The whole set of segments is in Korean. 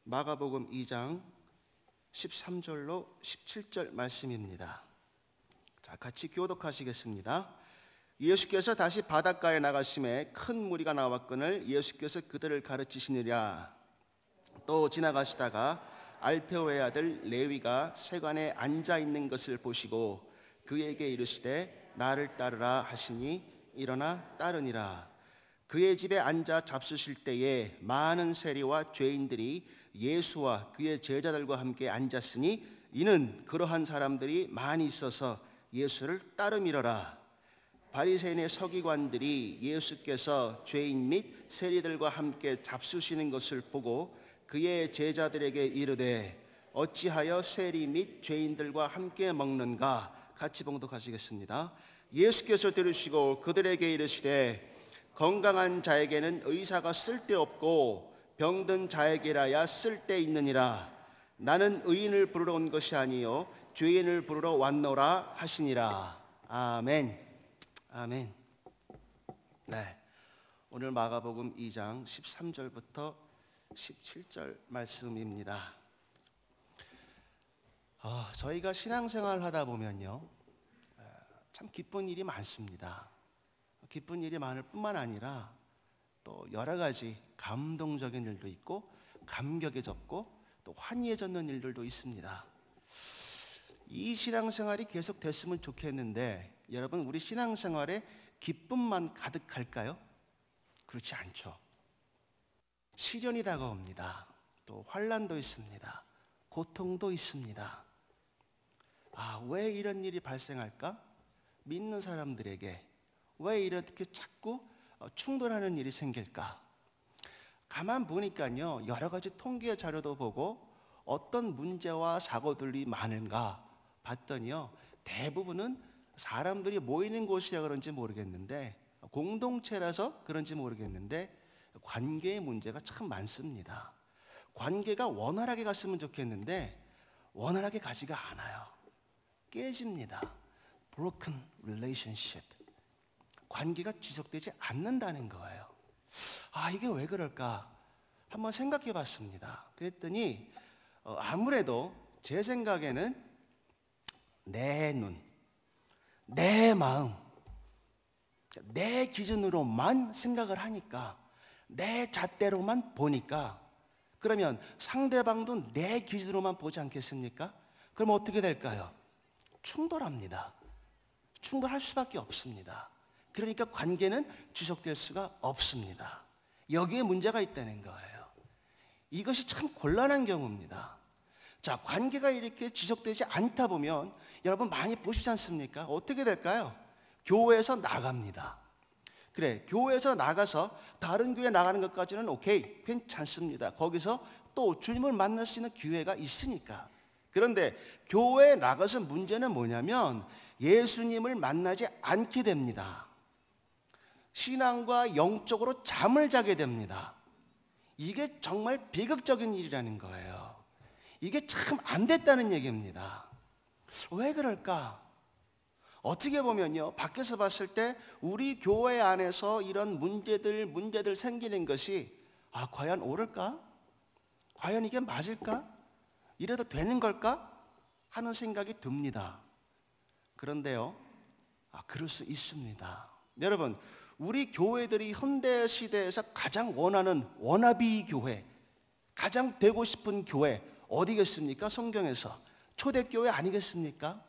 마가복음 2장 13절로 17절 말씀입니다. 자, 같이 교독하시겠습니다. 예수께서 다시 바닷가에 나가심에 큰 무리가 나왔거늘 예수께서 그들을 가르치시느라. 또 지나가시다가 알페오의 아들 레위가 세관에 앉아 있는 것을 보시고 그에게 이르시되 나를 따르라 하시니 일어나 따르니라. 그의 집에 앉아 잡수실 때에 많은 세리와 죄인들이 예수와 그의 제자들과 함께 앉았으니 이는 그러한 사람들이 많이 있어서 예수를 따름이러라. 바리새인의 서기관들이 예수께서 죄인 및 세리들과 함께 잡수시는 것을 보고 그의 제자들에게 이르되 어찌하여 세리 및 죄인들과 함께 먹는가? 같이 봉독하시겠습니다. 예수께서 들으시고 그들에게 이르시되 건강한 자에게는 의사가 쓸데없고 병든 자에게라야 쓸데있느니라. 나는 의인을 부르러 온 것이 아니요 죄인을 부르러 왔노라 하시니라. 아멘. 아멘. 네, 오늘 마가복음 2장 13절부터 17절 말씀입니다. 저희가 신앙생활 하다 보면요, 참 기쁜 일이 많습니다. 기쁜 일이 많을 뿐만 아니라 또 여러 가지 감동적인 일도 있고 감격에 젖고 또 환희에 젖는 일들도 있습니다. 이 신앙생활이 계속 됐으면 좋겠는데 여러분, 우리 신앙생활에 기쁨만 가득할까요? 그렇지 않죠. 시련이 다가옵니다. 또 환난도 있습니다. 고통도 있습니다. 왜 이런 일이 발생할까? 믿는 사람들에게 왜 이렇게 자꾸 충돌하는 일이 생길까? 가만 보니까요, 여러 가지 통계 자료도 보고 어떤 문제와 사고들이 많은가 봤더니요, 대부분은 사람들이 모이는 곳이라 그런지 모르겠는데, 공동체라서 그런지 모르겠는데 관계의 문제가 참 많습니다. 관계가 원활하게 갔으면 좋겠는데 원활하게 가지가 않아요. 깨집니다. Broken relationship. 관계가 지속되지 않는다는 거예요. 이게 왜 그럴까? 한번 생각해 봤습니다. 그랬더니 아무래도 제 생각에는 내 눈, 내 마음, 내 기준으로만 생각을 하니까, 내 잣대로만 보니까, 그러면 상대방도 내 기준으로만 보지 않겠습니까? 그럼 어떻게 될까요? 충돌합니다. 충돌할 수밖에 없습니다. 그러니까 관계는 지속될 수가 없습니다. 여기에 문제가 있다는 거예요. 이것이 참 곤란한 경우입니다. 자, 관계가 이렇게 지속되지 않다 보면 여러분 많이 보시지 않습니까? 어떻게 될까요? 교회에서 나갑니다. 그래, 교회에서 나가서 다른 교회 나가는 것까지는 오케이, 괜찮습니다. 거기서 또 주님을 만날 수 있는 기회가 있으니까. 그런데 교회에 나가서 문제는 뭐냐면 예수님을 만나지 않게 됩니다. 신앙과 영적으로 잠을 자게 됩니다. 이게 정말 비극적인 일이라는 거예요. 이게 참 안 됐다는 얘기입니다. 왜 그럴까? 어떻게 보면요, 밖에서 봤을 때 우리 교회 안에서 이런 문제들 생기는 것이 과연 옳을까? 과연 이게 맞을까? 이래도 되는 걸까? 하는 생각이 듭니다. 그런데요, 그럴 수 있습니다. 여러분, 우리 교회들이 현대 시대에서 가장 원하는 워너비 교회, 가장 되고 싶은 교회 어디겠습니까? 성경에서 초대교회 아니겠습니까?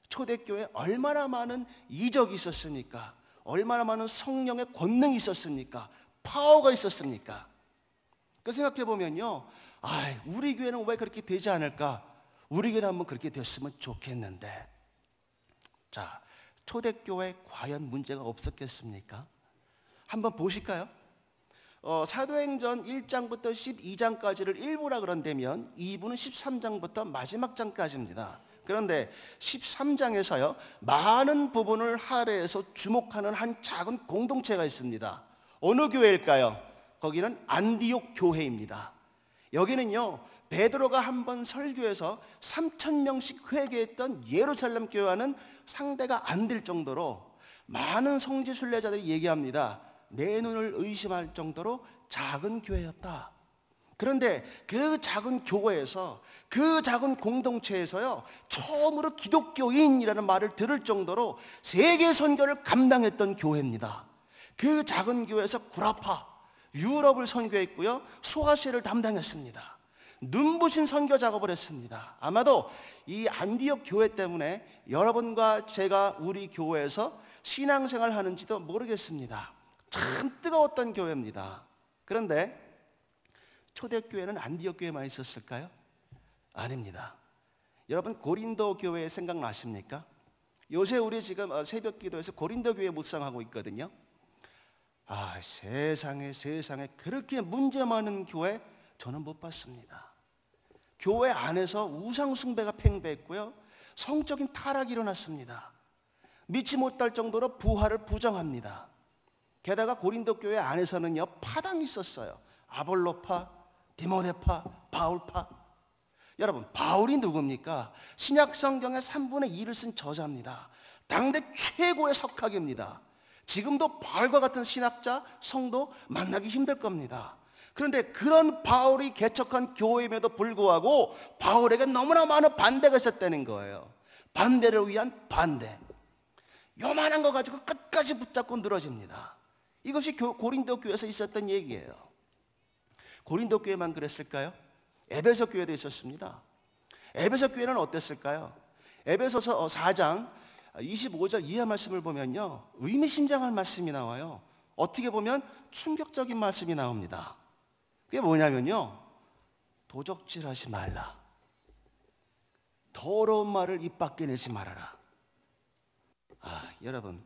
초대교회 얼마나 많은 이적이 있었습니까? 얼마나 많은 성령의 권능이 있었습니까? 파워가 있었습니까? 그 생각해 보면요, 우리 교회는 왜 그렇게 되지 않을까? 우리 교회도 한번 그렇게 됐으면 좋겠는데. 자, 초대교회 과연 문제가 없었겠습니까? 한번 보실까요? 사도행전 1장부터 12장까지를 1부라 그런다면 2부는 13장부터 마지막 장까지입니다. 그런데 13장에서요, 많은 부분을 할애해서 주목하는 한 작은 공동체가 있습니다. 어느 교회일까요? 거기는 안디옥 교회입니다. 여기는요, 베드로가 한번 설교해서 3,000명씩 회개했던 예루살렘 교회와는 상대가 안 될 정도로 많은 성지 순례자들이 얘기합니다. 내 눈을 의심할 정도로 작은 교회였다. 그런데 그 작은 교회에서, 그 작은 공동체에서요, 처음으로 기독교인이라는 말을 들을 정도로 세계 선교를 감당했던 교회입니다. 그 작은 교회에서 구라파, 유럽을 선교했고요, 소아시아를 담당했습니다. 눈부신 선교 작업을 했습니다. 아마도 이 안디옥 교회 때문에 여러분과 제가 우리 교회에서 신앙생활 하는지도 모르겠습니다. 참 뜨거웠던 교회입니다. 그런데 초대교회는 안디옥 교회만 있었을까요? 아닙니다. 여러분 고린도 교회 생각나십니까? 요새 우리 지금 새벽 기도에서 고린도 교회 묵상하고 있거든요. 세상에 그렇게 문제 많은 교회 저는 못 봤습니다. 교회 안에서 우상 숭배가 팽배했고요, 성적인 타락이 일어났습니다. 믿지 못할 정도로 부활을 부정합니다. 게다가 고린도 교회 안에서는요, 파당이 있었어요. 아볼로파, 디모데파, 바울파. 여러분, 바울이 누굽니까? 신약 성경의 3분의 2를 쓴 저자입니다. 당대 최고의 석학입니다. 지금도 바울과 같은 신학자, 성도 만나기 힘들 겁니다. 그런데 그런 바울이 개척한 교회임에도 불구하고 바울에게 너무나 많은 반대가 있었다는 거예요. 반대를 위한 반대. 요만한 거 가지고 끝까지 붙잡고 늘어집니다. 이것이 고린도 교회에서 있었던 얘기예요. 고린도 교회만 그랬을까요? 에베소 교회도 있었습니다. 에베소 교회는 어땠을까요? 에베소서 4장 25절 이하 말씀을 보면요, 의미심장한 말씀이 나와요. 어떻게 보면 충격적인 말씀이 나옵니다. 그게 뭐냐면요, 도적질하지 말라, 더러운 말을 입 밖에 내지 말아라. 여러분,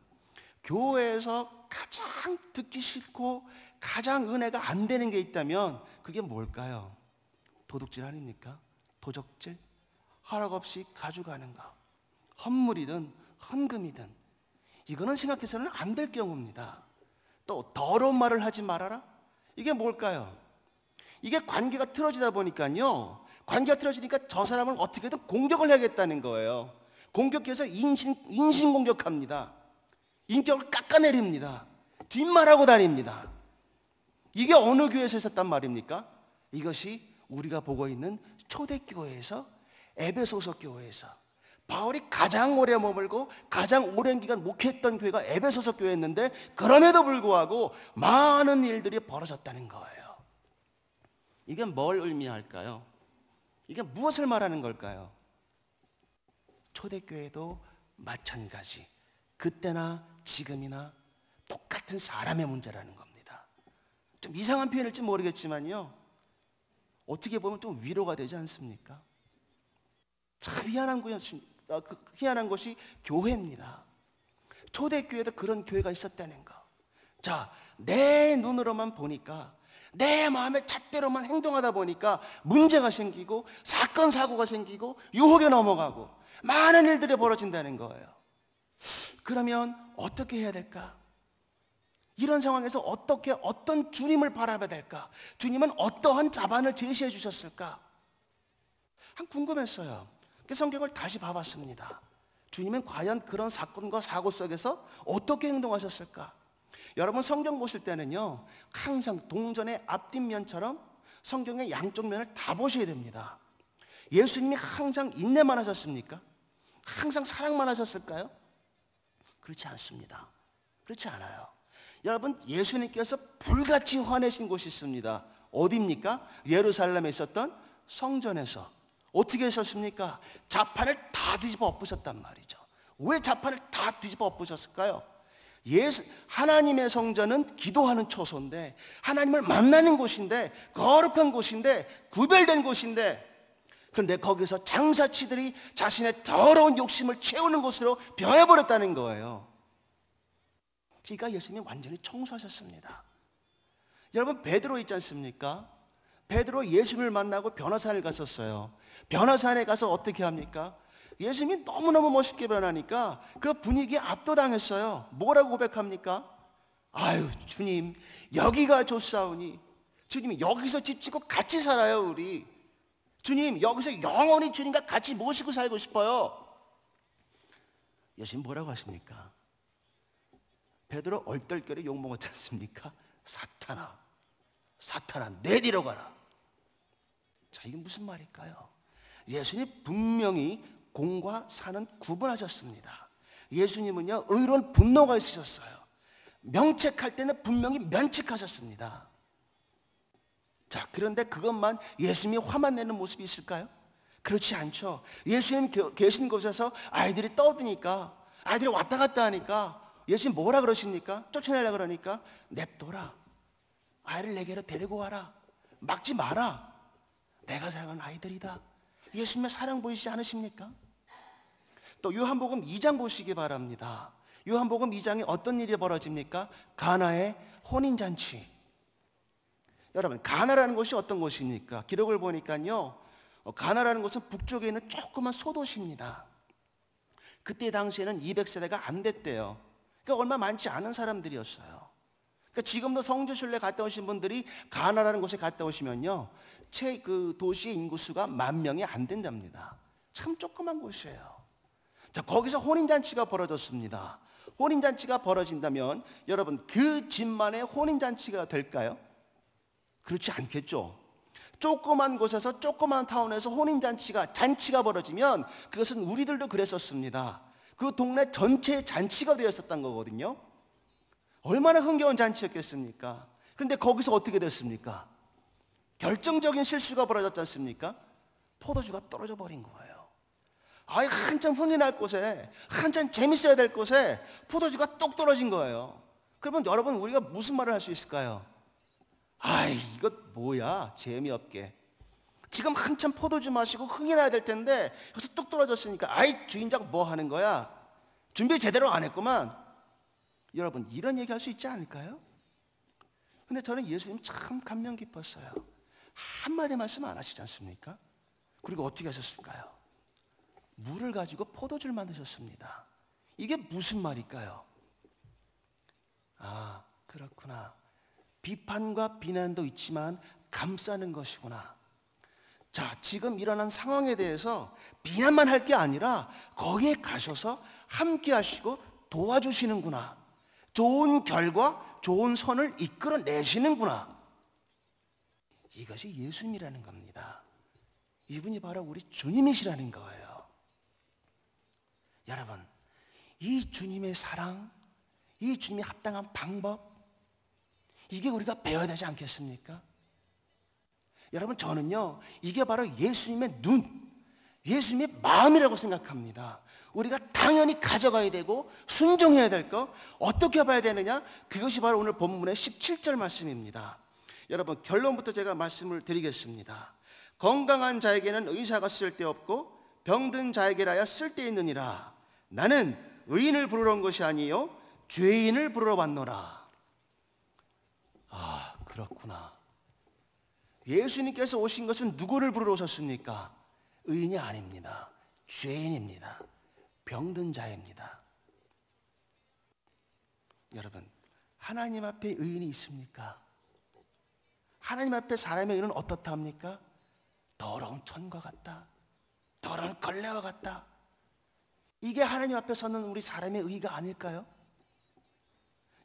교회에서 가장 듣기 싫고 가장 은혜가 안 되는 게 있다면 그게 뭘까요? 도둑질 아닙니까? 도적질, 허락 없이 가져가는 거, 헌물이든 헌금이든, 이거는 생각해서는 안 될 경우입니다. 또 더러운 말을 하지 말아라, 이게 뭘까요? 이게 관계가 틀어지다 보니까요, 관계가 틀어지니까 저 사람을 어떻게든 공격을 해야겠다는 거예요. 공격해서 인신 공격합니다. 인격을 깎아내립니다. 뒷말하고 다닙니다. 이게 어느 교회에서 있었단 말입니까? 이것이 우리가 보고 있는 초대교회에서, 에베소서 교회에서 바울이 가장 오래 머물고 가장 오랜 기간 목회했던 교회가 에베소서 교회였는데, 그럼에도 불구하고 많은 일들이 벌어졌다는 거예요. 이게 뭘 의미할까요? 이게 무엇을 말하는 걸까요? 초대교회도 마찬가지, 그때나 지금이나 똑같은 사람의 문제라는 겁니다. 좀 이상한 표현일지 모르겠지만요, 어떻게 보면 좀 위로가 되지 않습니까? 참 희한한 것이 교회입니다. 초대교회도 그런 교회가 있었다는 거. 자, 내 눈으로만 보니까, 내 마음의 잣대로만 행동하다 보니까 문제가 생기고 사건 사고가 생기고 유혹에 넘어가고 많은 일들이 벌어진다는 거예요. 그러면 어떻게 해야 될까? 이런 상황에서 어떤 주님을 바라봐야 될까? 주님은 어떠한 자반을 제시해 주셨을까? 궁금했어요. 그래서 성경을 다시 봐봤습니다. 주님은 과연 그런 사건과 사고 속에서 어떻게 행동하셨을까? 여러분, 성경 보실 때는요, 항상 동전의 앞뒷면처럼 성경의 양쪽 면을 다 보셔야 됩니다. 예수님이 항상 인내만 하셨습니까? 항상 사랑만 하셨을까요? 그렇지 않습니다. 그렇지 않아요. 여러분, 예수님께서 불같이 화내신 곳이 있습니다. 어디입니까? 예루살렘에 있었던 성전에서. 어떻게 하셨습니까? 자판을 다 뒤집어 엎으셨단 말이죠. 왜 자판을 다 뒤집어 엎으셨을까요? 하나님의 성전은 기도하는 처소인데, 하나님을 만나는 곳인데, 거룩한 곳인데, 구별된 곳인데, 그런데 거기서 장사치들이 자신의 더러운 욕심을 채우는 곳으로 변해버렸다는 거예요. 그러니까 예수님이 완전히 청소하셨습니다. 여러분, 베드로 있지 않습니까? 베드로 예수님을 만나고 변호사를 갔었어요. 변호사에 가서 어떻게 합니까? 예수님이 너무너무 멋있게 변하니까 그 분위기에 압도당했어요. 뭐라고 고백합니까? 아유, 주님, 여기가 좋사오니, 주님, 여기서 집 짓고 같이 살아요, 우리. 주님, 여기서 영원히 주님과 같이 모시고 살고 싶어요. 예수님 뭐라고 하십니까? 베드로 얼떨결에 욕먹었지 않습니까? 사탄아, 내 뒤로 가라. 자, 이게 무슨 말일까요? 예수님 분명히 공과 사는 구분하셨습니다. 예수님은요, 의로운 분노가 있으셨어요. 명책할 때는 분명히 면책하셨습니다. 자, 그런데 그것만 예수님이 화만 내는 모습이 있을까요? 그렇지 않죠. 예수님 계신 곳에서 아이들이 떠드니까, 아이들이 왔다 갔다 하니까 예수님 뭐라 그러십니까? 쫓아내려 그러니까 냅둬라. 아이를 내게로 데리고 와라. 막지 마라. 내가 사랑하는 아이들이다. 예수님의 사랑 보이시지 않으십니까? 또 요한복음 2장 보시기 바랍니다. 요한복음 2장에 어떤 일이 벌어집니까? 가나의 혼인잔치. 여러분, 가나라는 곳이 어떤 곳입니까? 기록을 보니까요, 가나라는 곳은 북쪽에 있는 조그만 소도시입니다. 그때 당시에는 200세대가 안 됐대요. 그러니까 얼마 많지 않은 사람들이었어요. 그러니까 지금도 성지순례 갔다 오신 분들이 가나라는 곳에 갔다 오시면요, 그 도시의 인구수가 10,000명이 안 된답니다. 참 조그만 곳이에요. 자, 거기서 혼인잔치가 벌어졌습니다. 혼인잔치가 벌어진다면 여러분, 그 집만의 혼인잔치가 될까요? 그렇지 않겠죠. 조그만 곳에서, 조그만 타운에서 잔치가 벌어지면 그것은 우리들도 그랬었습니다. 그 동네 전체의 잔치가 되었었던 거거든요. 얼마나 흥겨운 잔치였겠습니까? 그런데 거기서 어떻게 됐습니까? 결정적인 실수가 벌어졌지 않습니까? 포도주가 떨어져 버린 거예요. 아이, 한참 흥이 날 곳에, 한참 재밌어야 될 곳에 포도주가 똑 떨어진 거예요. 그러면 여러분, 우리가 무슨 말을 할 수 있을까요? 아이, 이거 뭐야, 재미없게. 지금 한참 포도주 마시고 흥이 나야 될 텐데 여기서 뚝 떨어졌으니까, 아이, 주인장 뭐 하는 거야? 준비 제대로 안 했구만. 여러분, 이런 얘기 할 수 있지 않을까요? 근데 저는 예수님 참 감명 깊었어요. 한마디 말씀 안 하시지 않습니까? 그리고 어떻게 하셨을까요? 물을 가지고 포도주를 만드셨습니다. 이게 무슨 말일까요? 아, 그렇구나. 비판과 비난도 있지만 감싸는 것이구나. 자, 지금 일어난 상황에 대해서 비난만 할 게 아니라 거기에 가셔서 함께 하시고 도와주시는구나. 좋은 결과, 좋은 선을 이끌어내시는구나. 이것이 예수님이라는 겁니다. 이분이 바로 우리 주님이시라는 거예요. 여러분, 이 주님의 사랑, 이 주님의 합당한 방법, 이게 우리가 배워야 되지 않겠습니까? 여러분, 저는요, 이게 바로 예수님의 눈, 예수님의 마음이라고 생각합니다. 우리가 당연히 가져가야 되고 순종해야 될 거, 어떻게 봐야 되느냐? 그것이 바로 오늘 본문의 17절 말씀입니다. 여러분, 결론부터 제가 말씀을 드리겠습니다. 건강한 자에게는 의사가 쓸데없고 병든 자에게라야 쓸데있느니라. 나는 의인을 부르러 온 것이 아니요 죄인을 부르러 왔노라. 아, 그렇구나. 예수님께서 오신 것은 누구를 부르러 오셨습니까? 의인이 아닙니다. 죄인입니다. 병든 자입니다. 여러분, 하나님 앞에 의인이 있습니까? 하나님 앞에 사람의 의는 어떻다 합니까? 더러운 천과 같다. 더러운 걸레와 같다. 이게 하나님 앞에 서는 우리 사람의 의가 아닐까요?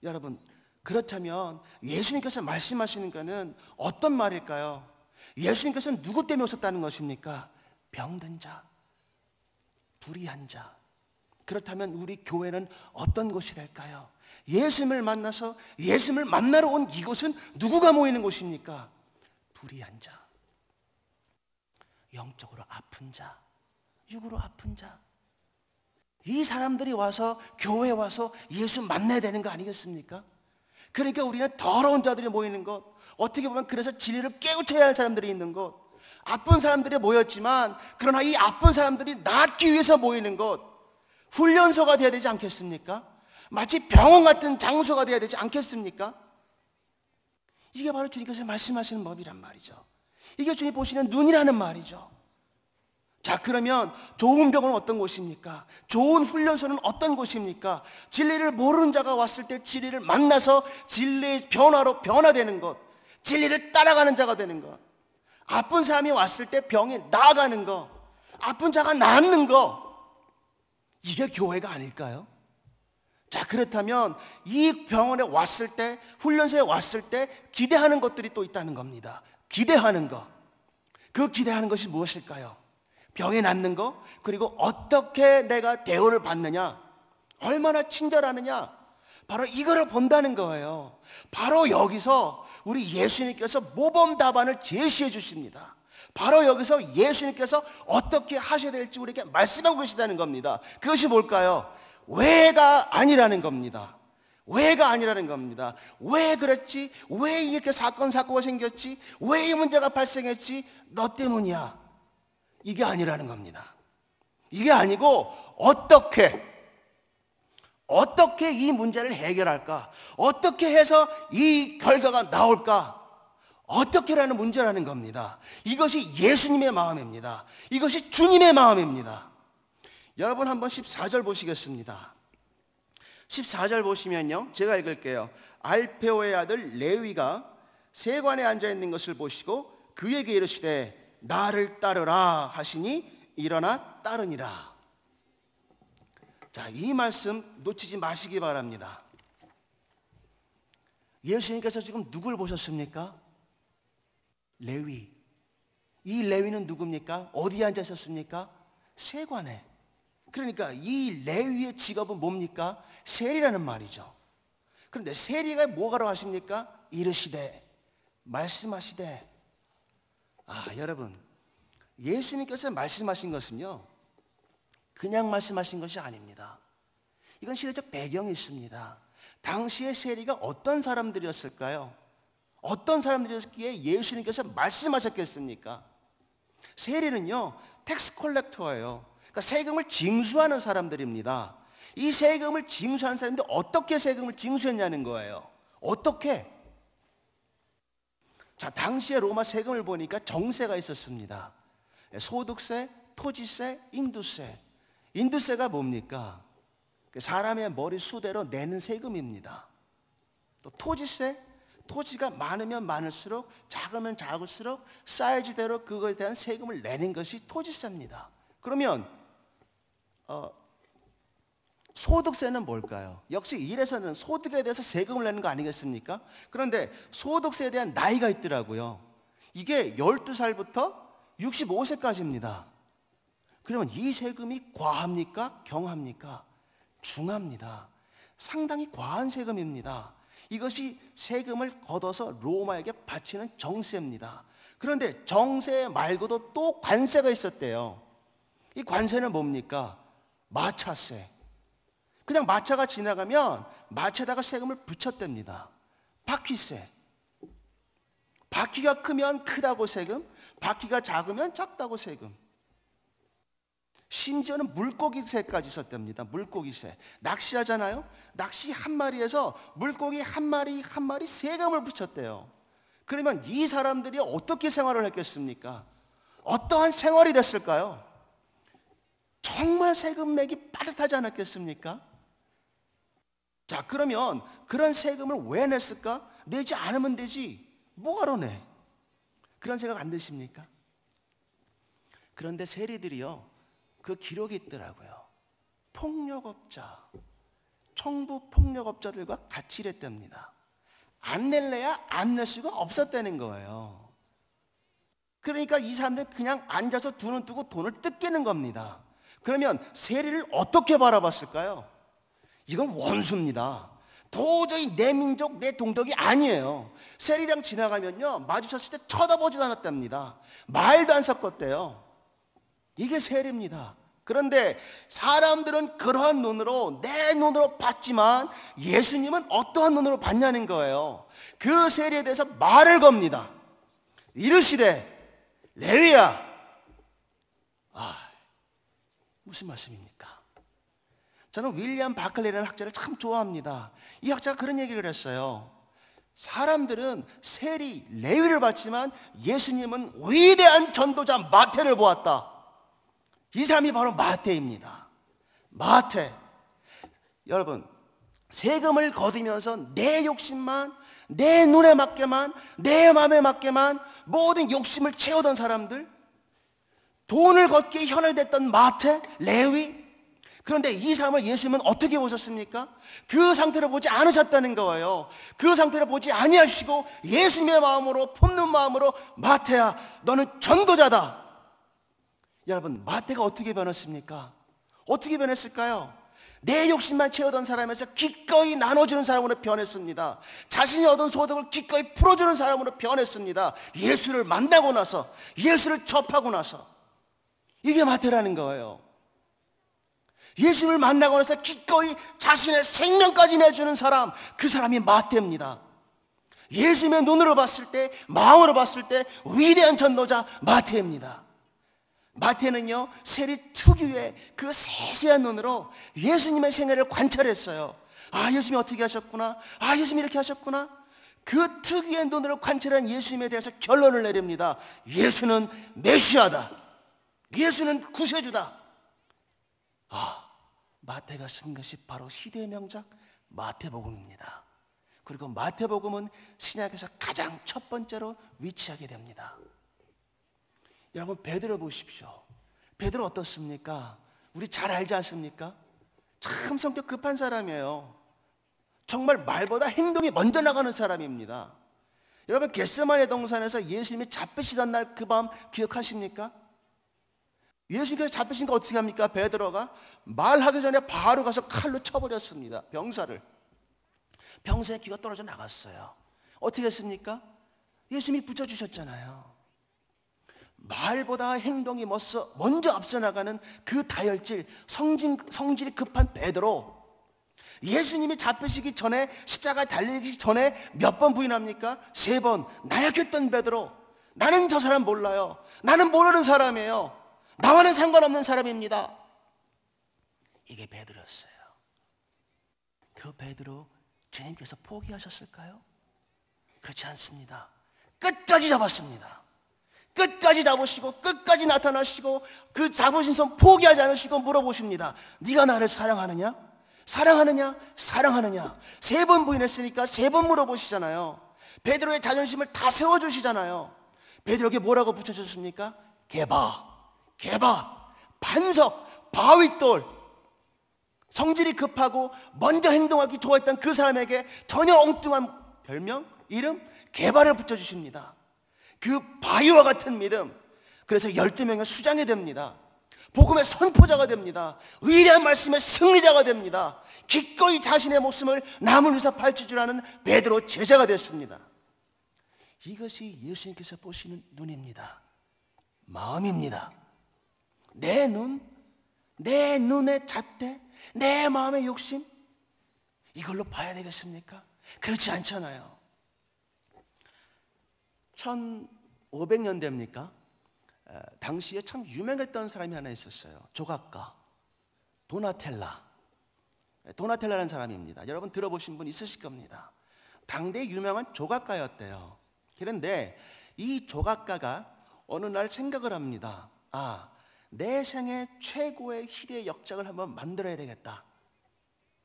여러분, 그렇다면 예수님께서 말씀하시는 것은 어떤 말일까요? 예수님께서는 누구 때문에 오셨다는 것입니까? 병든 자, 불의한 자. 그렇다면 우리 교회는 어떤 곳이 될까요? 예수님을 만나서 예수님을 만나러 온 이곳은 누구가 모이는 곳입니까? 불의한 자, 영적으로 아픈 자, 육으로 아픈 자. 이 사람들이 와서, 교회에 와서 예수 만나야 되는 거 아니겠습니까? 그러니까 우리는 더러운 자들이 모이는 곳, 어떻게 보면 그래서 진리를 깨우쳐야 할 사람들이 있는 곳, 아픈 사람들이 모였지만 그러나 이 아픈 사람들이 낫기 위해서 모이는 곳, 훈련소가 되어야 되지 않겠습니까? 마치 병원 같은 장소가 되어야 되지 않겠습니까? 이게 바로 주님께서 말씀하시는 법이란 말이죠. 이게 주님 보시는 눈이라는 말이죠. 자, 그러면 좋은 병원은 어떤 곳입니까? 좋은 훈련소는 어떤 곳입니까? 진리를 모르는 자가 왔을 때 진리를 만나서 진리의 변화로 변화되는 것, 진리를 따라가는 자가 되는 것, 아픈 사람이 왔을 때 병이 나아가는 것, 아픈 자가 낫는 것, 이게 교회가 아닐까요? 자, 그렇다면 이 병원에 왔을 때, 훈련소에 왔을 때 기대하는 것들이 또 있다는 겁니다. 기대하는 것. 그 기대하는 것이 무엇일까요? 병이 낫는 거, 그리고 어떻게 내가 대우를 받느냐, 얼마나 친절하느냐, 바로 이거를 본다는 거예요. 바로 여기서 우리 예수님께서 모범 답안을 제시해 주십니다. 바로 여기서 예수님께서 어떻게 하셔야 될지 우리에게 말씀하고 계시다는 겁니다. 그것이 뭘까요? 왜가 아니라는 겁니다. 왜가 아니라는 겁니다. 왜 그랬지? 왜 이렇게 사건가 생겼지? 왜 이 문제가 발생했지? 너 때문이야. 이게 아니라는 겁니다. 이게 아니고 어떻게 이 문제를 해결할까? 어떻게 해서 이 결과가 나올까? 어떻게라는 문제라는 겁니다. 이것이 예수님의 마음입니다. 이것이 주님의 마음입니다. 여러분 한번 14절 보시겠습니다. 14절 보시면요, 제가 읽을게요. 알페오의 아들 레위가 세관에 앉아있는 것을 보시고 그에게 이르시되 나를 따르라 하시니 일어나 따르니라. 자, 이 말씀 놓치지 마시기 바랍니다. 예수님께서 지금 누굴 보셨습니까? 레위. 이 레위는 누굽니까? 어디에 앉아 있었습니까? 세관에. 그러니까 이 레위의 직업은 뭡니까? 세리라는 말이죠. 그런데 세리가 뭐가로 하십니까? 이르시되, 말씀하시되. 여러분, 예수님께서 말씀하신 것은요, 그냥 말씀하신 것이 아닙니다. 이건 시대적 배경이 있습니다. 당시의 세리가 어떤 사람들이었을까요? 어떤 사람들이었기에 예수님께서 말씀하셨겠습니까? 세리는요, 텍스 컬렉터예요. 그러니까 세금을 징수하는 사람들입니다. 이 세금을 징수하는 사람인데 어떻게 세금을 징수했냐는 거예요. 어떻게? 자, 당시에 로마 세금을 보니까 정세가 있었습니다. 소득세, 토지세, 인두세. 인두세가 뭡니까? 사람의 머리 수대로 내는 세금입니다. 또 토지세, 토지가 많으면 많을수록, 작으면 작을수록 사이즈대로 그거에 대한 세금을 내는 것이 토지세입니다. 그러면 소득세는 뭘까요? 역시 일에서는 소득에 대해서 세금을 내는 거 아니겠습니까? 그런데 소득세에 대한 나이가 있더라고요. 이게 12살부터 65세까지입니다. 그러면 이 세금이 과합니까? 경합니까? 중합니다. 상당히 과한 세금입니다. 이것이 세금을 걷어서 로마에게 바치는 정세입니다. 그런데 정세 말고도 또 관세가 있었대요. 이 관세는 뭡니까? 마차세. 그냥 마차가 지나가면 마차에다가 세금을 붙였답니다. 바퀴세. 바퀴가 크면 크다고 세금, 바퀴가 작으면 작다고 세금. 심지어는 물고기세까지 있었답니다. 물고기세. 낚시하잖아요. 낚시 한 마리에서 물고기 한 마리 한 마리 세금을 붙였대요. 그러면 이 사람들이 어떻게 생활을 했겠습니까? 어떠한 생활이 됐을까요? 정말 세금 내기 빠듯하지 않았겠습니까? 자, 그러면 그런 세금을 왜 냈을까? 내지 않으면 되지. 뭐하러 내? 그런 생각 안 드십니까? 그런데 세리들이요, 그 기록이 있더라고요. 폭력업자, 청부 폭력업자들과 같이 일했답니다. 안 낼래야 안 낼 수가 없었다는 거예요. 그러니까 이 사람들은 그냥 앉아서 두 눈 뜨고 돈을 뜯기는 겁니다. 그러면 세리를 어떻게 바라봤을까요? 이건 원수입니다. 도저히 내 민족, 내 동덕이 아니에요. 세리랑 지나가면요, 마주쳤을 때 쳐다보지도 않았답니다. 말도 안 섞었대요. 이게 세리입니다. 그런데 사람들은 그러한 눈으로, 내 눈으로 봤지만 예수님은 어떠한 눈으로 봤냐는 거예요. 그 세리에 대해서 말을 겁니다. 이르시되 레위야. 무슨 말씀입니까? 저는 윌리엄 바클리라는 학자를 참 좋아합니다. 이 학자가 그런 얘기를 했어요. 사람들은 세리, 레위를 봤지만 예수님은 위대한 전도자 마태를 보았다. 이 사람이 바로 마태입니다. 마태. 여러분, 세금을 거두면서 내 욕심만, 내 눈에 맞게만, 내 마음에 맞게만 모든 욕심을 채우던 사람들, 돈을 걷기에 현혹됐던 마태, 레위, 그런데 이 사람을 예수님은 어떻게 보셨습니까? 그 상태로 보지 않으셨다는 거예요. 그 상태로 보지 아니하시고 예수님의 마음으로, 품는 마음으로, 마태야 너는 전도자다. 여러분, 마태가 어떻게 변했습니까? 어떻게 변했을까요? 내 욕심만 채우던 사람에서 기꺼이 나눠주는 사람으로 변했습니다. 자신이 얻은 소득을 기꺼이 풀어주는 사람으로 변했습니다. 예수를 만나고 나서, 예수를 접하고 나서. 이게 마태라는 거예요. 예수를 만나고 나서 기꺼이 자신의 생명까지 내주는 사람, 그 사람이 마태입니다. 예수님의 눈으로 봤을 때, 마음으로 봤을 때 위대한 전도자 마태입니다. 마태는요, 세리 특유의 그 세세한 눈으로 예수님의 생애를 관찰했어요. 아, 예수님이 어떻게 하셨구나. 아, 예수님이 이렇게 하셨구나. 그 특유의 눈으로 관찰한 예수님에 대해서 결론을 내립니다. 예수는 메시아다. 예수는 구세주다. 아, 마태가 쓴 것이 바로 시대의 명작 마태복음입니다. 그리고 마태복음은 신약에서 가장 첫 번째로 위치하게 됩니다. 여러분, 베드로 보십시오. 베드로 어떻습니까? 우리 잘 알지 않습니까? 참 성격 급한 사람이에요. 정말 말보다 행동이 먼저 나가는 사람입니다. 여러분, 겟세마네 동산에서 예수님이 잡히시던 날 그 밤 기억하십니까? 예수님께서 잡히시니까 어떻게 합니까? 베드로가 말하기 전에 바로 가서 칼로 쳐버렸습니다. 병사를. 병사의 귀가 떨어져 나갔어요. 어떻게 했습니까? 예수님이 붙여주셨잖아요. 말보다 행동이 먼저 앞서 나가는 그 다혈질, 성질이 급한 베드로. 예수님이 잡히시기 전에, 십자가에 달리기 전에 몇 번 부인합니까? 3번. 나약했던 베드로. 나는 저 사람 몰라요. 나는 모르는 사람이에요. 나와는 상관없는 사람입니다. 이게 베드로였어요. 그 베드로 주님께서 포기하셨을까요? 그렇지 않습니다. 끝까지 잡았습니다. 끝까지 잡으시고 끝까지 나타나시고 그 잡으신 손 포기하지 않으시고 물어보십니다. 네가 나를 사랑하느냐? 사랑하느냐? 사랑하느냐? 3번 부인했으니까 3번 물어보시잖아요. 베드로의 자존심을 다 세워주시잖아요. 베드로에게 뭐라고 붙여줬습니까? 게바, 반석, 바윗돌. 성질이 급하고 먼저 행동하기 좋아했던 그 사람에게 전혀 엉뚱한 별명, 이름, 게바를 붙여주십니다. 그 바위와 같은 믿음. 그래서 12명의 수장이 됩니다. 복음의 선포자가 됩니다. 위대한 말씀의 승리자가 됩니다. 기꺼이 자신의 목숨을 남을 위해서 바치주라는 베드로 제자가 됐습니다. 이것이 예수님께서 보시는 눈입니다. 마음입니다. 내 눈의 잣대, 내 마음의 욕심, 이걸로 봐야 되겠습니까? 그렇지 않잖아요. 1500년대입니까? 당시에 참 유명했던 사람이 하나 있었어요. 조각가 도나텔라라는 사람입니다. 여러분 들어보신 분 있으실 겁니다. 당대 유명한 조각가였대요. 그런데 이 조각가가 어느 날 생각을 합니다. 아, 내 생애 최고의 희대의 역작을 한번 만들어야 되겠다.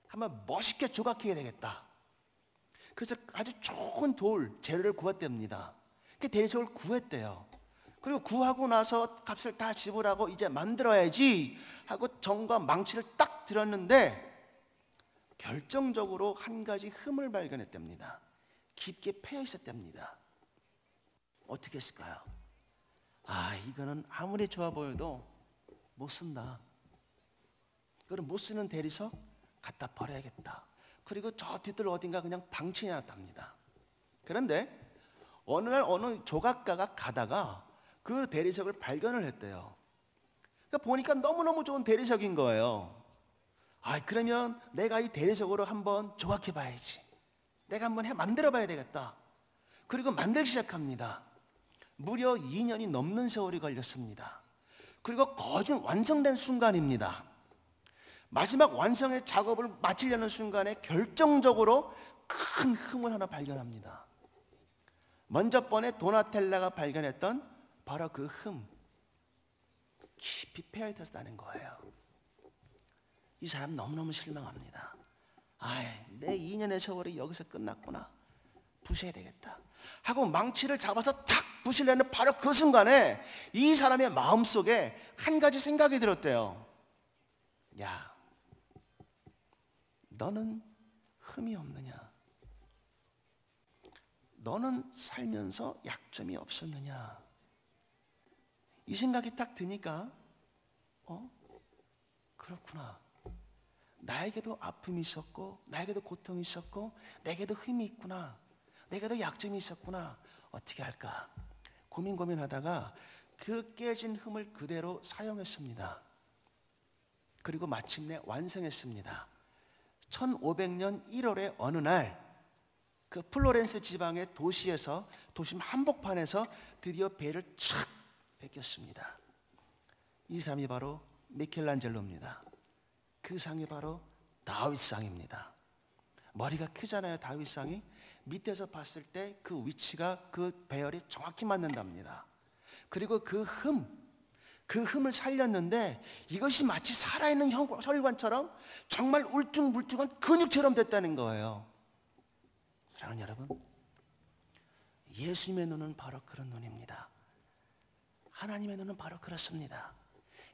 한번 멋있게 조각해야 되겠다. 그래서 아주 좋은 재료를 구했답니다. 그 대리석을 구했대요. 그리고 구하고 나서 값을 다 지불하고 이제 만들어야지 하고 정과 망치를 딱 들었는데 결정적으로 한 가지 흠을 발견했답니다. 깊게 패여 있었답니다. 어떻게 했을까요? 아, 이거는 아무리 좋아 보여도 못 쓴다. 이거는 못 쓰는 대리석 갖다 버려야겠다. 그리고 저 뒤뜰 어딘가 그냥 방치해 놨답니다. 그런데 어느 날 어느 조각가가 가다가 그 대리석을 발견을 했대요. 그러니까 보니까 너무너무 좋은 대리석인 거예요. 아, 그러면 내가 이 대리석으로 한번 조각해 봐야지. 내가 한번 만들어 봐야 되겠다. 그리고 만들기 시작합니다. 무려 2년이 넘는 세월이 걸렸습니다. 그리고 거의 완성된 순간입니다. 마지막 완성의 작업을 마치려는 순간에 결정적으로 큰 흠을 하나 발견합니다. 먼저 번에 도나텔라가 발견했던 바로 그 흠, 깊이 패여 있었다는 거예요. 이 사람 너무너무 실망합니다. 아, 내 2년의 세월이 여기서 끝났구나. 부셔야 되겠다 하고 망치를 잡아서 탁 부시려는 바로 그 순간에 이 사람의 마음속에 한 가지 생각이 들었대요. 야, 너는 흠이 없느냐? 너는 살면서 약점이 없었느냐? 이 생각이 딱 드니까 그렇구나. 나에게도 아픔이 있었고, 나에게도 고통이 있었고, 내게도 흠이 있구나. 내게도 약점이 있었구나. 어떻게 할까? 고민하다가 그 깨진 흠을 그대로 사용했습니다. 그리고 마침내 완성했습니다. 1500년 1월의 어느 날 그 플로렌스 지방의 도시에서, 도심 한복판에서 드디어 배를 착 베꼈습니다. 이 사람이 바로 미켈란젤로입니다. 그 상이 바로 다윗상입니다. 머리가 크잖아요. 다윗상이 밑에서 봤을 때 그 위치가, 그 배열이 정확히 맞는답니다. 그리고 그 흠을 살렸는데 이것이 마치 살아있는 혈관처럼 정말 울퉁불퉁한 근육처럼 됐다는 거예요. 사랑하는 여러분, 예수님의 눈은 바로 그런 눈입니다. 하나님의 눈은 바로 그렇습니다.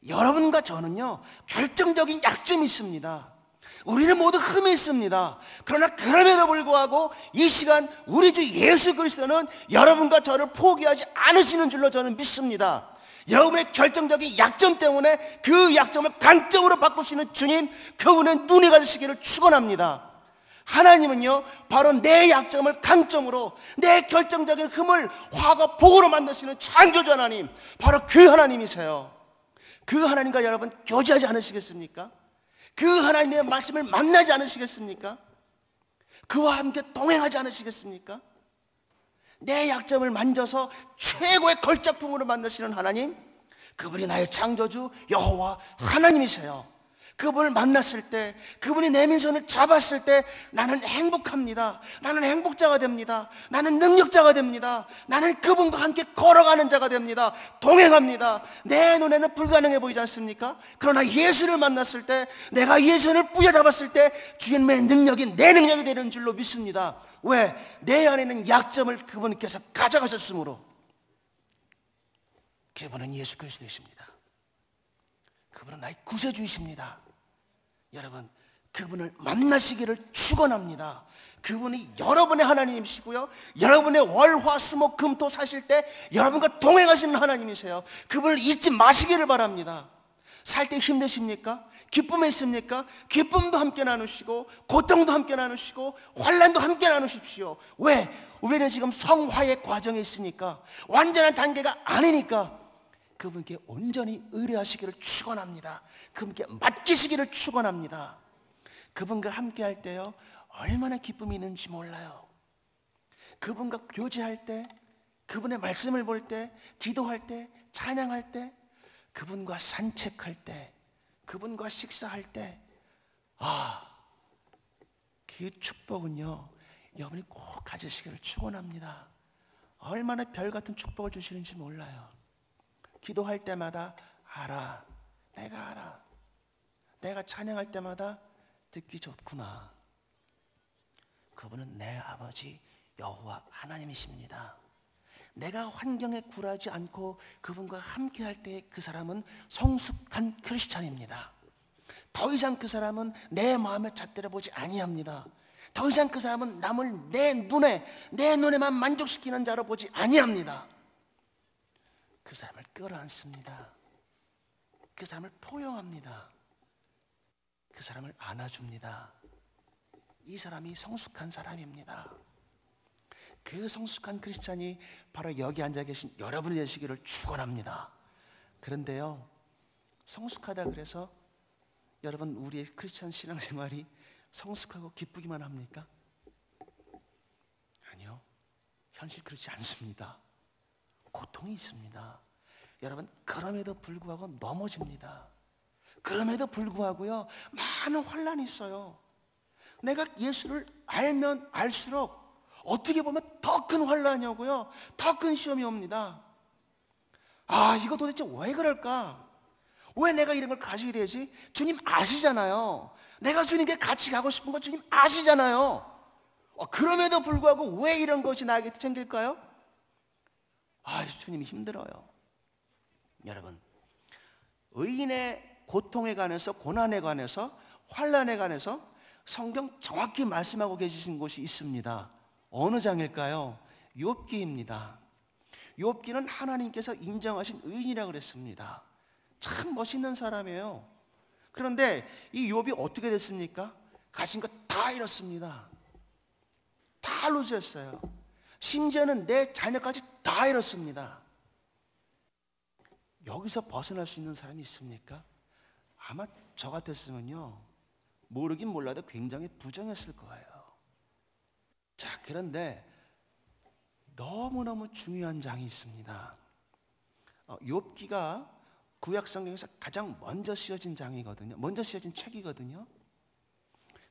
여러분과 저는요, 결정적인 약점이 있습니다. 우리는 모두 흠이 있습니다. 그러나 그럼에도 불구하고 이 시간 우리 주 예수 그리스도는 여러분과 저를 포기하지 않으시는 줄로 저는 믿습니다. 여러분의 결정적인 약점 때문에 그 약점을 강점으로 바꾸시는 주님, 그분의 눈이 가지시기를 축원합니다. 하나님은요, 바로 내 약점을 강점으로, 내 결정적인 흠을 화가 복으로 만드시는 창조주 하나님, 바로 그 하나님이세요. 그 하나님과 여러분 교제하지 않으시겠습니까? 그 하나님의 말씀을 만나지 않으시겠습니까? 그와 함께 동행하지 않으시겠습니까? 내 약점을 만져서 최고의 걸작품으로 만드시는 하나님, 그분이 나의 창조주 여호와 하나님이세요. 그분을 만났을 때, 그분이 내 민손을 잡았을 때 나는 행복합니다. 나는 행복자가 됩니다. 나는 능력자가 됩니다. 나는 그분과 함께 걸어가는 자가 됩니다. 동행합니다. 내 눈에는 불가능해 보이지 않습니까? 그러나 예수를 만났을 때, 내가 예수를 부여잡았을 때 주님의 능력이 내 능력이 되는 줄로 믿습니다. 왜? 내 안에 있는 약점을 그분께서 가져가셨으므로. 그분은 예수 그리스도이십니다. 그분은 나의 구세주이십니다. 여러분, 그분을 만나시기를 축원합니다. 그분이 여러분의 하나님이시고요, 여러분의 월화수목금토 사실 때 여러분과 동행하시는 하나님이세요. 그분을 잊지 마시기를 바랍니다. 살 때 힘드십니까? 기쁨이 있습니까? 기쁨도 함께 나누시고, 고통도 함께 나누시고, 환난도 함께 나누십시오. 왜? 우리는 지금 성화의 과정에 있으니까, 완전한 단계가 아니니까 그분께 온전히 의뢰하시기를 축원합니다. 그분께 맡기시기를 축원합니다. 그분과 함께 할 때요, 얼마나 기쁨이 있는지 몰라요. 그분과 교제할 때, 그분의 말씀을 볼 때, 기도할 때, 찬양할 때, 그분과 산책할 때, 그분과 식사할 때, 그 축복은요, 여러분이 꼭 가지시기를 축원합니다. 얼마나 별같은 축복을 주시는지 몰라요. 기도할 때마다 알아, 내가 알아. 내가 찬양할 때마다 듣기 좋구나. 그분은 내 아버지 여호와 하나님이십니다. 내가 환경에 굴하지 않고 그분과 함께 할 때 그 사람은 성숙한 크리스찬입니다. 더 이상 그 사람은 내 마음에 잣대려 보지 아니합니다. 더 이상 그 사람은 남을 내 눈에만 만족시키는 자로 보지 아니합니다. 그 사람을 끌어안습니다. 그 사람을 포용합니다. 그 사람을 안아줍니다. 이 사람이 성숙한 사람입니다. 그 성숙한 크리스찬이 바로 여기 앉아 계신 여러분이 되시기를 축원합니다. 그런데요, 성숙하다 그래서 여러분 우리의 크리스찬 신앙생활이 성숙하고 기쁘기만 합니까? 아니요, 현실 그렇지 않습니다. 고통이 있습니다. 여러분, 그럼에도 불구하고 넘어집니다. 그럼에도 불구하고요, 많은 환난이 있어요. 내가 예수를 알면 알수록 어떻게 보면 더 큰 환난이 오고요, 더 큰 시험이 옵니다. 이거 도대체 왜 그럴까? 왜 내가 이런 걸 가지게 되지? 주님 아시잖아요. 내가 주님께 같이 가고 싶은 거 주님 아시잖아요. 그럼에도 불구하고 왜 이런 것이 나에게 생길까요? 주님이 힘들어요. 여러분, 의인의 고통에 관해서, 고난에 관해서, 환난에 관해서 성경 정확히 말씀하고 계신 곳이 있습니다. 어느 장일까요? 욥기입니다. 욥기는 하나님께서 인정하신 의인이라고 그랬습니다. 참 멋있는 사람이에요. 그런데 이 욥이 어떻게 됐습니까? 가진 것 다 잃었습니다. 다 루즈했어요. 심지어는 내 자녀까지 다 잃었습니다. 여기서 벗어날 수 있는 사람이 있습니까? 아마 저 같았으면요, 모르긴 몰라도 굉장히 부정했을 거예요. 자, 그런데 너무너무 중요한 장이 있습니다. 욥기가 구약 성경에서 가장 먼저 쓰여진 장이거든요. 먼저 쓰여진 책이거든요.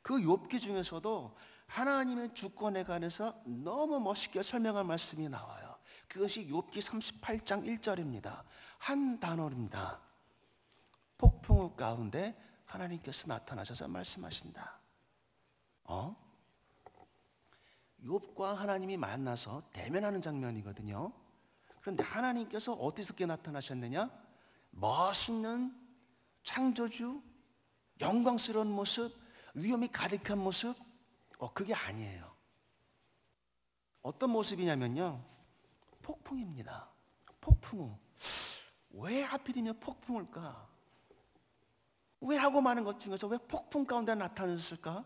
그 욥기 중에서도 하나님의 주권에 관해서 너무 멋있게 설명한 말씀이 나와요. 그것이 욥기 38장 1절입니다. 한 단어입니다. 폭풍우 가운데 하나님께서 나타나셔서 말씀하신다. 욥과 하나님이 만나서 대면하는 장면이거든요. 그런데 하나님께서 어떻게 나타나셨느냐? 멋있는 창조주, 영광스러운 모습, 위엄이 가득한 모습, 그게 아니에요. 어떤 모습이냐면요, 폭풍입니다. 폭풍우. 왜 하필이면 폭풍일까? 왜 하고 많은 것 중에서 왜 폭풍 가운데 나타나셨을까?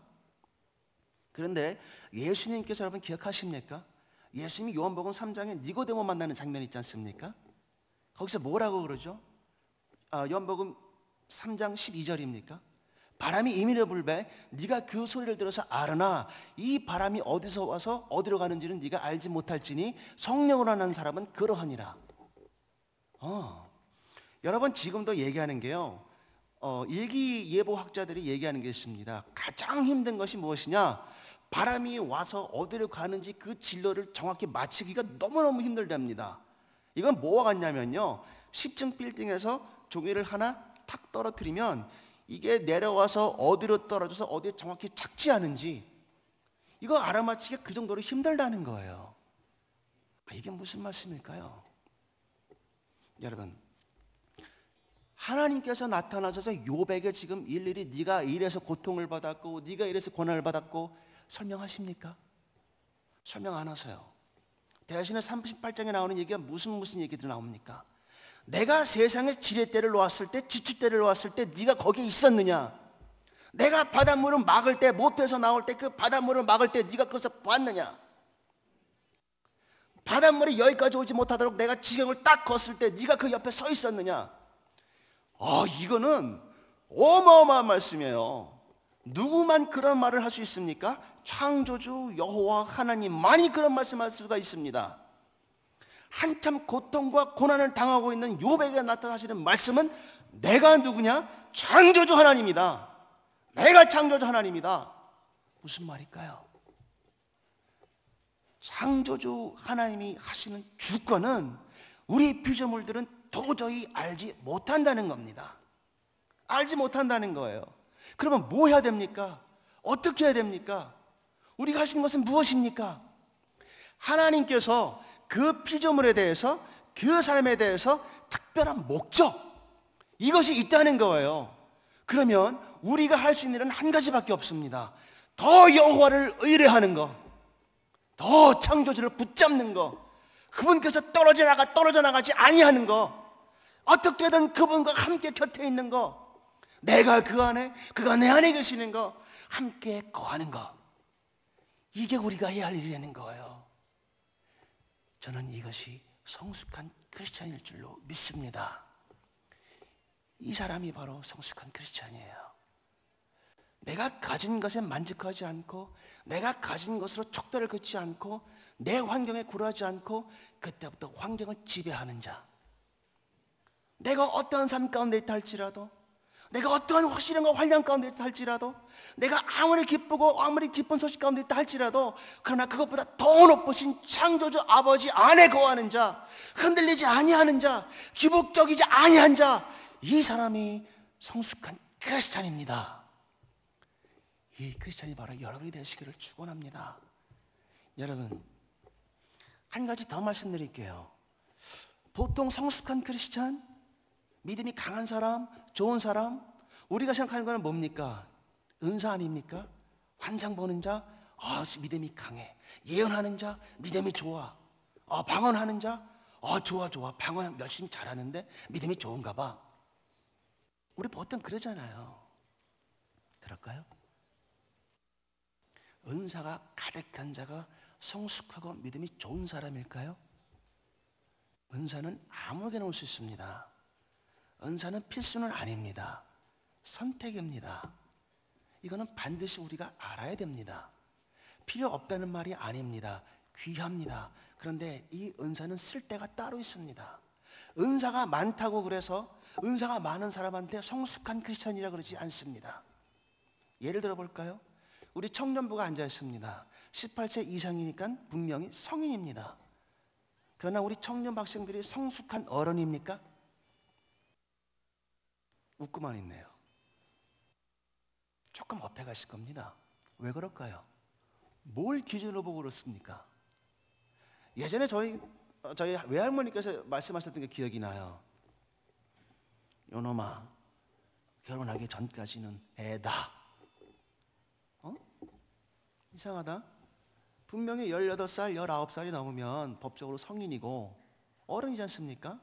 그런데 예수님께서 여러분 기억하십니까? 예수님이 요한복음 3장에 니고데모 만나는 장면이 있지 않습니까? 거기서 뭐라고 그러죠? 요한복음 3장 12절입니까? 바람이 이미를 불배 네가 그 소리를 들어서 알으나 이 바람이 어디서 와서 어디로 가는지는 네가 알지 못할지니 성령으로 난 사람은 그러하니라. 여러분 지금도 얘기하는 게요, 일기예보학자들이 얘기하는 게 있습니다. 가장 힘든 것이 무엇이냐? 바람이 와서 어디로 가는지 그 진로를 정확히 맞추기가 너무너무 힘들답니다. 이건 뭐와 같냐면요, 10층 빌딩에서 종이를 하나 탁 떨어뜨리면 이게 내려와서 어디로 떨어져서 어디에 정확히 착지하는지 이거 알아맞히기가 그 정도로 힘들다는 거예요. 이게 무슨 말씀일까요? 여러분, 하나님께서 나타나셔서 욥에게 지금 일일이 네가 이래서 고통을 받았고 네가 이래서 고난을 받았고 설명하십니까? 설명 안 하세요. 대신에 38장에 나오는 얘기가 무슨 얘기들이 나옵니까? 내가 세상에 지렛대를 놓았을 때, 지추대를 놓았을 때 네가 거기에 있었느냐? 내가 바닷물을 막을 때, 못해서 나올 때 그 바닷물을 막을 때 네가 거기서 봤느냐? 바닷물이 여기까지 오지 못하도록 내가 지경을 딱 걷을 때 네가 그 옆에 서 있었느냐? 이거는 어마어마한 말씀이에요. 누구만 그런 말을 할 수 있습니까? 창조주 여호와 하나님만이 그런 말씀할 수가 있습니다. 한참 고통과 고난을 당하고 있는 욥에게 나타나시는 말씀은 내가 누구냐? 창조주 하나님이다. 내가 창조주 하나님이다. 무슨 말일까요? 창조주 하나님이 하시는 주권은 우리 피조물들은 도저히 알지 못한다는 겁니다. 알지 못한다는 거예요. 그러면 뭐 해야 됩니까? 어떻게 해야 됩니까? 우리가 하시는 것은 무엇입니까? 하나님께서 그 피조물에 대해서, 그 삶에 대해서 특별한 목적, 이것이 있다는 거예요. 그러면 우리가 할 수 있는 일은 한 가지밖에 없습니다. 더 여호와를 의뢰하는 거, 더 창조주를 붙잡는 거, 그분께서 떨어져 나가지 아니하는 거, 어떻게든 그분과 함께 곁에 있는 거, 내가 그 안에, 그가 내 안에 계시는 거, 함께 거하는 거, 이게 우리가 해야 할 일이라는 거예요. 저는 이것이 성숙한 크리스찬일 줄로 믿습니다. 이 사람이 바로 성숙한 크리스찬이에요. 내가 가진 것에 만족하지 않고, 내가 가진 것으로 척도를 긋지 않고, 내 환경에 굴하지 않고, 그때부터 환경을 지배하는 자. 내가 어떠한 삶 가운데 있다 할지라도, 내가 어떠한 시련과 환난 가운데 있다 할지라도, 내가 아무리 기쁘고 아무리 기쁜 소식 가운데 있다 할지라도, 그러나 그것보다 더 높으신 창조주 아버지 안에 거하는 자, 흔들리지 아니하는 자, 기복적이지 아니한 자, 이 사람이 성숙한 크리스찬입니다. 이 크리스찬이 바로 여러분이 되시기를 축원합니다. 여러분, 한 가지 더 말씀드릴게요. 보통 성숙한 크리스찬, 믿음이 강한 사람, 좋은 사람, 우리가 생각하는 것은 뭡니까? 은사 아닙니까? 환상 보는 자, 믿음이 강해. 예언하는 자, 믿음이 좋아. 방언하는 자, 좋아. 방언 열심히 잘하는데 믿음이 좋은가 봐. 우리 보통 그러잖아요. 그럴까요? 은사가 가득한 자가 성숙하고 믿음이 좋은 사람일까요? 은사는 아무에게나 올 수 있습니다. 은사는 필수는 아닙니다. 선택입니다. 이거는 반드시 우리가 알아야 됩니다. 필요 없다는 말이 아닙니다. 귀합니다. 그런데 이 은사는 쓸 때가 따로 있습니다. 은사가 많다고 그래서 은사가 많은 사람한테 성숙한 크리스찬이라 그러지 않습니다. 예를 들어 볼까요? 우리 청년부가 앉아 있습니다. 18세 이상이니까 분명히 성인입니다. 그러나 우리 청년 학생들이 성숙한 어른입니까? 웃고만 있네요. 조금 업해 가실 겁니다. 왜 그럴까요? 뭘 기준으로 보고 그렇습니까? 예전에 저희 외할머니께서 말씀하셨던 게 기억이 나요. 요놈아, 결혼하기 전까지는 애다. 이상하다. 분명히 18살, 19살이 넘으면 법적으로 성인이고 어른이지 않습니까?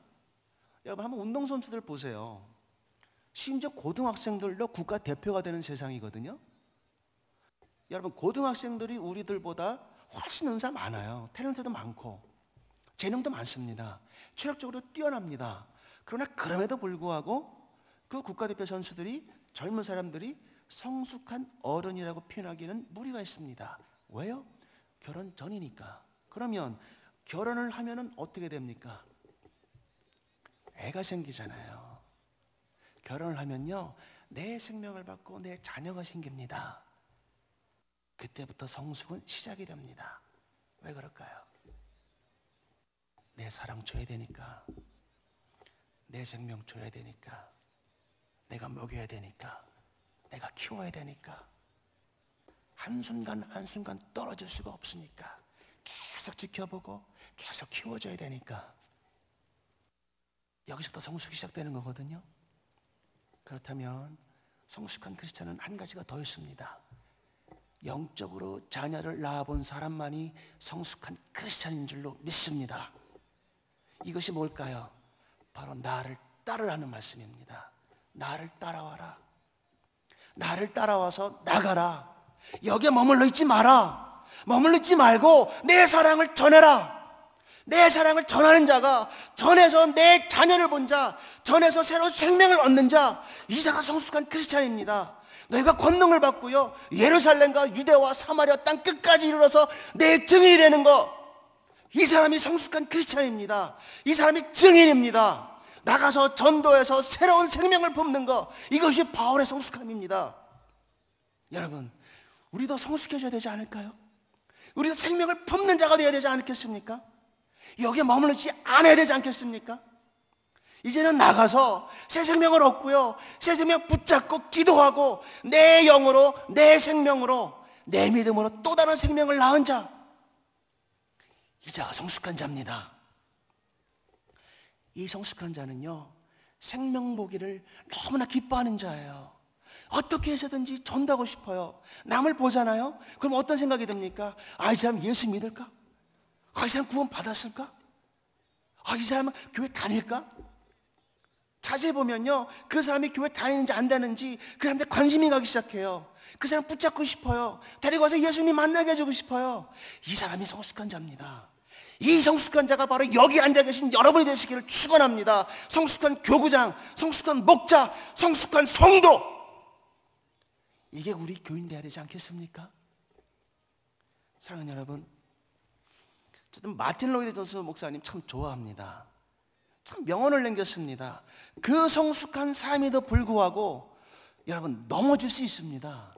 여러분 한번 운동선수들 보세요. 심지어 고등학생들도 국가대표가 되는 세상이거든요. 여러분 고등학생들이 우리들보다 훨씬 은사 많아요. 탤런트도 많고 재능도 많습니다. 체력적으로 뛰어납니다. 그러나 그럼에도 불구하고 그 국가대표 선수들이 젊은 사람들이 성숙한 어른이라고 표현하기에는 무리가 있습니다. 왜요? 결혼 전이니까. 그러면 결혼을 하면은 어떻게 됩니까? 애가 생기잖아요. 결혼을 하면요, 내 생명을 받고 내 자녀가 생깁니다. 그때부터 성숙은 시작이 됩니다. 왜 그럴까요? 내 사랑 줘야 되니까, 내 생명 줘야 되니까, 내가 먹여야 되니까, 내가 키워야 되니까, 한순간 한순간 떨어질 수가 없으니까 계속 지켜보고 계속 키워줘야 되니까 여기서부터 성숙이 시작되는 거거든요. 그렇다면 성숙한 크리스찬은 한 가지가 더 있습니다. 영적으로 자녀를 낳아본 사람만이 성숙한 크리스찬인 줄로 믿습니다. 이것이 뭘까요? 바로 나를 따르라는 말씀입니다. 나를 따라와라. 나를 따라와서 나가라. 여기에 머물러 있지 마라. 머물러 있지 말고 내 사랑을 전해라. 내 사랑을 전하는 자가, 전해서 내 자녀를 본 자, 전해서 새로운 생명을 얻는 자, 이 자가 성숙한 크리스찬입니다. 너희가 권능을 받고요, 예루살렘과 유대와 사마리아 땅 끝까지 이르러서 내 증인이 되는 거, 이 사람이 성숙한 크리스찬입니다. 이 사람이 증인입니다. 나가서 전도해서 새로운 생명을 품는 거, 이것이 바울의 성숙함입니다. 여러분, 우리도 성숙해져야 되지 않을까요? 우리도 생명을 품는 자가 되어야 되지 않겠습니까? 여기에 머물르지 않아야 되지 않겠습니까? 이제는 나가서 새 생명을 얻고요, 새 생명 붙잡고 기도하고 내 영으로, 내 생명으로, 내 믿음으로 또 다른 생명을 낳은 자, 이 자가 성숙한 자입니다. 이 성숙한 자는요, 생명 보기를 너무나 기뻐하는 자예요. 어떻게 해서든지 전도하고 싶어요. 남을 보잖아요. 그럼 어떤 생각이 듭니까? 이 사람 예수 믿을까? 이 사람 구원 받았을까? 이 사람은 교회 다닐까? 자세히 보면요, 그 사람이 교회 다니는지 안 다니는지 그 사람한테 관심이 가기 시작해요. 그 사람 붙잡고 싶어요. 데리고 와서 예수님 만나게 해주고 싶어요. 이 사람이 성숙한 자입니다. 이 성숙한 자가 바로 여기 앉아 계신 여러분이 되시기를 축원합니다. 성숙한 교구장, 성숙한 목자, 성숙한 성도, 이게 우리 교인 돼야 되지 않겠습니까? 사랑하는 여러분, 저는 마틴 로이드 존스 목사님 참 좋아합니다. 참 명언을 남겼습니다. 그 성숙한 삶에도 불구하고 여러분 넘어질 수 있습니다.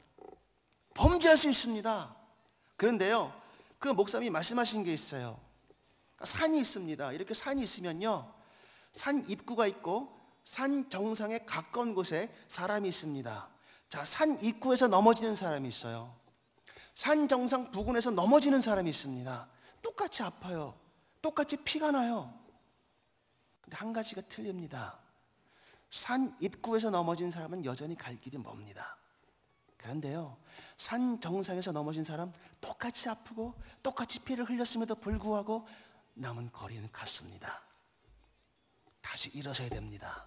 범죄할 수 있습니다. 그런데요, 그 목사님이 말씀하신 게 있어요. 산이 있습니다. 이렇게 산이 있으면요, 산 입구가 있고 산 정상에 가까운 곳에 사람이 있습니다. 자, 산 입구에서 넘어지는 사람이 있어요. 산 정상 부근에서 넘어지는 사람이 있습니다. 똑같이 아파요. 똑같이 피가 나요. 근데 한 가지가 틀립니다. 산 입구에서 넘어진 사람은 여전히 갈 길이 멉니다. 그런데요, 산 정상에서 넘어진 사람 똑같이 아프고 똑같이 피를 흘렸음에도 불구하고 남은 거리는 같습니다. 다시 일어서야 됩니다.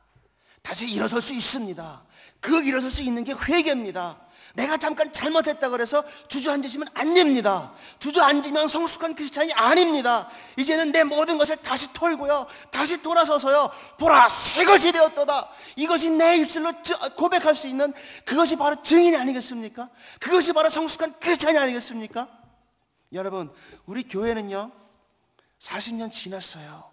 다시 일어설 수 있습니다. 그 일어설 수 있는 게 회개입니다. 내가 잠깐 잘못했다 그래서 주저앉으시면 안 됩니다. 주저앉으면 성숙한 크리스찬이 아닙니다. 이제는 내 모든 것을 다시 털고요, 다시 돌아서서요, 보라 새 것이 되었도다, 이것이 내 입술로 고백할 수 있는 그것이 바로 증인이 아니겠습니까? 그것이 바로 성숙한 크리스찬이 아니겠습니까? 여러분, 우리 교회는요 40년 지났어요.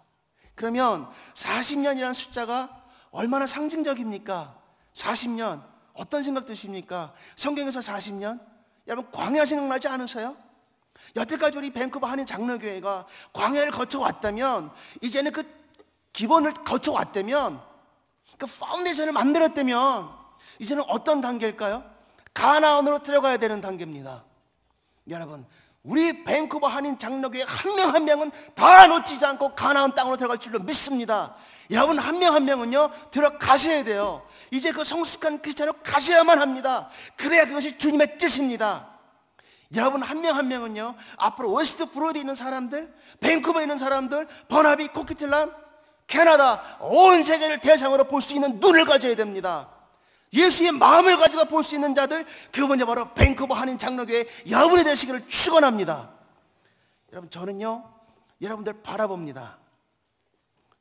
그러면 40년이라는 숫자가 얼마나 상징적입니까? 40년 어떤 생각 드십니까? 성경에서 40년? 여러분, 광야 생각나지 않으세요? 여태까지 우리 밴쿠버 한인 장로교회가 광야를 거쳐왔다면, 이제는 그 기본을 거쳐왔다면, 그 파운데이션을 만들었다면, 이제는 어떤 단계일까요? 가나안으로 들어가야 되는 단계입니다. 여러분, 우리 밴쿠버 한인 장로교회 한 명 한 명은 다 놓치지 않고 가나안 땅으로 들어갈 줄로 믿습니다. 여러분 한 명 한 명은요 들어가셔야 돼요. 이제 그 성숙한 크리스찬으로 가셔야만 합니다. 그래야 그것이 주님의 뜻입니다. 여러분 한 명 한 명은요 앞으로 웨스트 브로드에 있는 사람들, 밴쿠버에 있는 사람들, 버나비, 코키틀란, 캐나다 온 세계를 대상으로 볼 수 있는 눈을 가져야 됩니다. 예수의 마음을 가지고 볼 수 있는 자들, 그분이 바로 밴쿠버 한인 장로교회 여러분이 되시기를 축원합니다. 여러분, 저는요 여러분들 바라봅니다.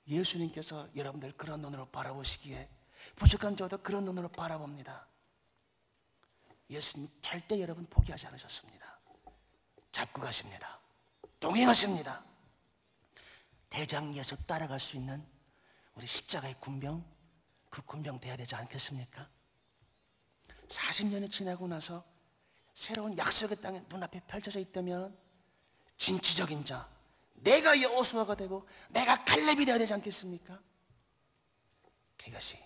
예수님께서 여러분들 그런 눈으로 바라보시기에 부족한 저도 그런 눈으로 바라봅니다. 예수님이 절대 여러분 포기하지 않으셨습니다. 잡고 가십니다. 동행하십니다. 대장 예수 따라갈 수 있는 우리 십자가의 군병, 그 군병 돼야 되지 않겠습니까? 40년이 지나고 나서 새로운 약속의 땅이 눈앞에 펼쳐져 있다면 진취적인 자, 내가 여호수아가 되고 내가 갈렙이 되어야 되지 않겠습니까? 그것이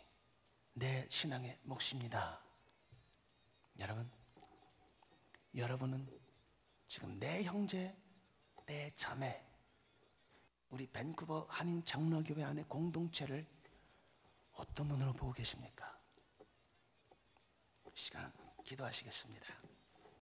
내 신앙의 몫입니다. 여러분은 지금 내 형제, 내 자매, 우리 밴쿠버 한인 장로교회 안의 공동체를 어떤 눈으로 보고 계십니까? 시간 기도하시겠습니다.